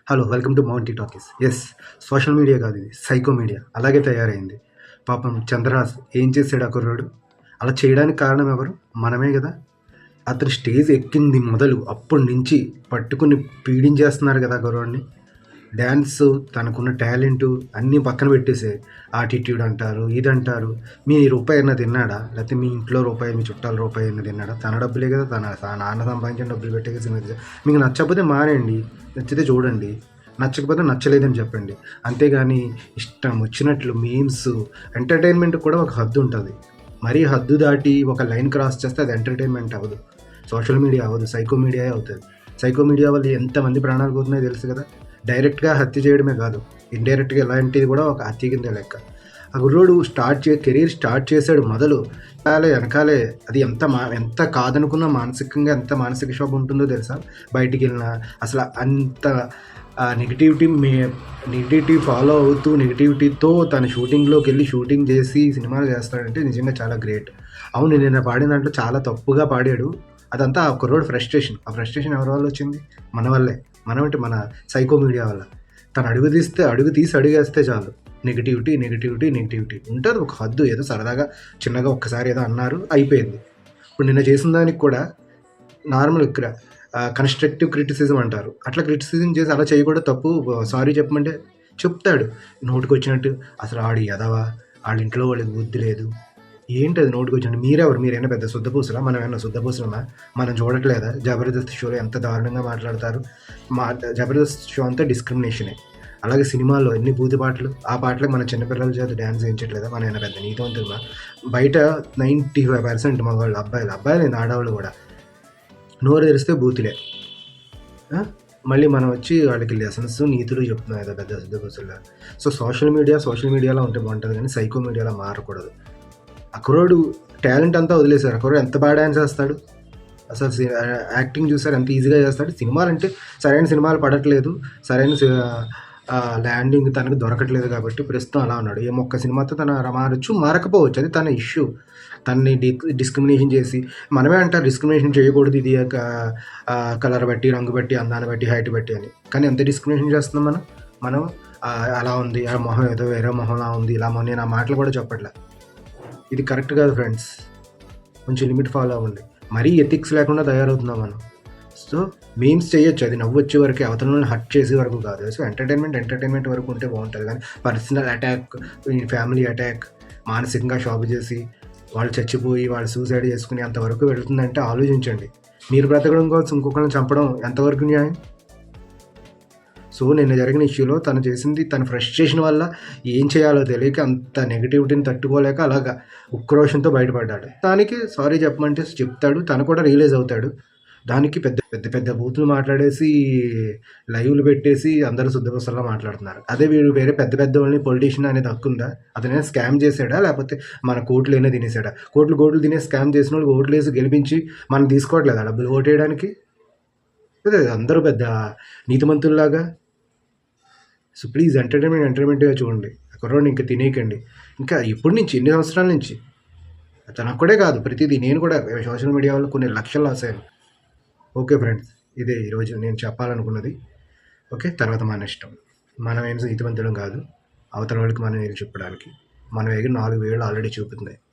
Hello welcome to Mounty talkies. Yes, social media కాదు ఇది, psycho media. అలాగే తయారైంది. పాపం చంద్రహాస్ ఏం చేశాడు ఆ కుర్రోడు? అలా చేయడానికి కారణం ఎవరు? మనమే కదా. అతను స్టేజ్ ఎక్కింది మొదలు అప్పటి నుంచి పట్టుకుని పీడించేస్తున్నారు కదా కుర్రోడిని. డ్యాన్స్, తనకున్న టాలెంటు అన్నీ పక్కన పెట్టేసే ఆటిట్యూడ్ అంటారు, ఇదంటారు. మీ రూపాయి అయినా తిన్నాడా? లేకపోతే మీ ఇంట్లో రూపాయి, మీ చుట్టాల రూపాయి అయినా తిన్నాడా? తన డబ్బులే కదా, తన నాన్న సంపాదించిన డబ్బులు పెట్టేసి మీకు నచ్చకపోతే మానేయండి, నచ్చితే చూడండి, నచ్చకపోతే నచ్చలేదని చెప్పండి. అంతేగాని ఇష్టం వచ్చినట్లు మీమ్స్. ఎంటర్టైన్మెంట్ కూడా ఒక హద్దు ఉంటుంది. మరీ హద్దు దాటి ఒక లైన్ క్రాస్ చేస్తే అది ఎంటర్టైన్మెంట్ అవ్వదు, సోషల్ మీడియా అవ్వదు, సైకో మీడియా అవుతుంది. సైకో మీడియా వల్ల ఎంతమంది ప్రాణాలు పోతున్నాయో తెలుసు కదా. డైరెక్ట్గా హత్య చేయడమే కాదు, ఇండైరెక్ట్గా ఎలాంటిది కూడా ఒక హత్య కింద లెక్క. ఆ గుర్రోడు కెరీర్ స్టార్ట్ చేశాడు మొదలు వెనకాలే అది ఎంత కాదనుకున్నా మానసికంగా ఎంత మానసిక క్షోభ ఉంటుందో తెలుసా. బయటికి వెళ్ళినా అసలు అంత నెగిటివిటీ ఫాలో అవుతూ నెగిటివిటీతో తన షూటింగ్లోకి వెళ్ళి షూటింగ్ చేసి సినిమాలు చేస్తాడంటే నిజంగా చాలా గ్రేట్. అవును, నిన్న పాడిన దాంట్లో చాలా తప్పుగా పాడాడు. అదంతా ఆ కుర్రోడు ఫ్రస్ట్రేషన్. ఆ ఫ్రస్ట్రేషన్ ఎవరి వల్ల వచ్చింది? మన వల్లే. మన సైకో మీడియా వల్ల. తను అడుగు తీసి అడుగేస్తే చాలు నెగిటివిటీ ఉంటుంది. ఒక హద్దు. ఏదో సరదాగా చిన్నగా ఒక్కసారి ఏదో అన్నారు, అయిపోయింది. ఇప్పుడు నిన్న చేసిన దానికి కూడా నార్మల్ ఇక్కడ కన్స్ట్రక్టివ్ క్రిటిసిజం అంటారు. అట్లా క్రిటిసిజం చేసి అలా చేయకూడదు, తప్పు, సారీ చెప్పమంటే చెప్తాడు నోటికి వచ్చినట్టు. అసలు ఆడు ఎదవా, వాళ్ళ ఇంట్లో వాళ్ళకి బుద్ధి లేదు, ఏంటి అది నోటికి వచ్చినట్టు. మీరైనా పెద్ద శుద్ధపూసలా? మనం ఏమన్నా శుద్ధపూసలమా? మనం చూడట్లేదా జబర్దస్త్ షోలో ఎంత దారుణంగా మాట్లాడతారు? జబర్దస్త్ షో అంతా డిస్క్రిమినేషనే. అలాగే సినిమాల్లో ఎన్ని బూతి పాటలు, ఆ పాటలకు మన చిన్నపిల్లల చేత డ్యాన్స్ వేయించట్లేదా? మన ఏమైనా పెద్ద నీతివంతులమా? బయట 95% మగవాళ్ళు, అబ్బాయిలు ఆడవాళ్ళు కూడా నోరు తెరిస్తే బూతులే. మళ్ళీ మనం వచ్చి వాళ్ళకి లెసన్స్, నీతులు చెప్తున్నాం ఏదో పెద్ద శుద్ధపూసలా. సో సోషల్ మీడియాలో ఉంటే బాగుంటుంది, కానీ సైకో మీడియాలో మారకూడదు. ఆ కుర్రోడు టాలెంట్ అంతా వదిలేశారు. ఆ కుర్రోడు ఎంత బాగా డ్యాన్స్ చేస్తాడు, అసలు యాక్టింగ్ చూసారు ఎంత ఈజీగా చేస్తాడు. సినిమాలు అంటే సరైన సినిమాలు పడట్లేదు, సరైన ల్యాండింగ్ తనకు దొరకట్లేదు కాబట్టి ప్రస్తుతం అలా ఉన్నాడు. ఒక్క సినిమాతో తన మారకపోవచ్చు, అది తన ఇష్యూ. తనని డిస్క్రిమినేషన్ చేసి, మనమే అంటారు డిస్క్రిమినేషన్ చేయకూడదు, ఇది కలర్ బట్టి, రంగు బట్టి, అందాన్ని బట్టి, హైట్ బట్టి అని. కానీ ఎంత డిస్క్రిమినేషన్ చేస్తున్నాం మనం. అలా ఉంది, ఆ మొహం ఏదో వేరే మొహంలా ఉంది, ఇలా నేను ఆ మాటలు కూడా చెప్పట్లే. ఇది కరెక్ట్ కాదు ఫ్రెండ్స్, కొంచెం లిమిట్ ఫాలో అవ్వండి. మరీ ఎథిక్స్ లేకుండా తయారవుతున్నాం మనం. సో మీమ్స్ చేయొచ్చు, అది నవ్వు వచ్చే వరకు, అవతలను హర్ట్ చేసే వరకు కాదు. సో ఎంటర్టైన్మెంట్ వరకు ఉంటే బాగుంటుంది. కానీ పర్సనల్ అటాక్, ఫ్యామిలీ అటాక్, మానసికంగా క్షోభ చేసి వాళ్ళు చచ్చిపోయి వాళ్ళు సూసైడ్ చేసుకుని అంతవరకు వెళుతుందంటే ఆలోచించండి. మీరు బ్రతకడం కోసం ఇంకొకరిని చంపడం ఎంతవరకు న్యాయం? సో నిన్న జరిగిన ఇష్యూలో తను చేసింది, తన ఫ్రస్ట్రేషన్ వల్ల ఏం చేయాలో తెలియక, అంత నెగిటివిటీని తట్టుకోలేక అలాగా ఉక్రోషంతో బయటపడ్డాడు. దానికి సారీ చెప్పమంటే చెప్తాడు, తను కూడా రియలైజ్ అవుతాడు. దానికి పెద్ద బూతులు మాట్లాడేసి లైవ్లు పెట్టేసి అందరూ శుద్ధపూసలా మాట్లాడుతున్నారు. అదే వీడు వేరే పెద్ద వాళ్ళని పొలిటీషియన్ అనేది హక్కుందా? అతనే స్కామ్ చేశాడా, లేకపోతే మన కోట్లైనా తినేసాడా? కోట్లు తినే స్కామ్ చేసిన వాళ్ళు ఓట్లు వేసి గెలిపించి మనం తీసుకోవట్లేదా డబ్బులు ఓటేయడానికి? అదే అందరూ పెద్ద నీతిమంతుల్లాగా. సో ప్లీజ్ ఎంటర్టైన్మెంట్గా చూడండి. కుర్రోడిని ఇంకా తినేయకండి. ఇంకా ఎప్పటి నుంచి, ఎన్ని సంవత్సరాల నుంచి? తను ఒక్కడే కాదు, ప్రతిదీ. నేను కూడా సోషల్ మీడియా వల్ల కొన్ని లక్షలు లాస్ అయ్యాను. ఓకే ఫ్రెండ్స్, ఇదే ఈరోజు నేను చెప్పాలనుకున్నది. ఓకే, తర్వాత మన ఇష్టం. మనం ఏం నీతిమంతులం కాదు అవతల వాళ్ళకి మనం ఏం చెప్పడానికి. మనం ఎగిరి 4 వేళ్ళు ఆల్రెడీ చూపుతుంది.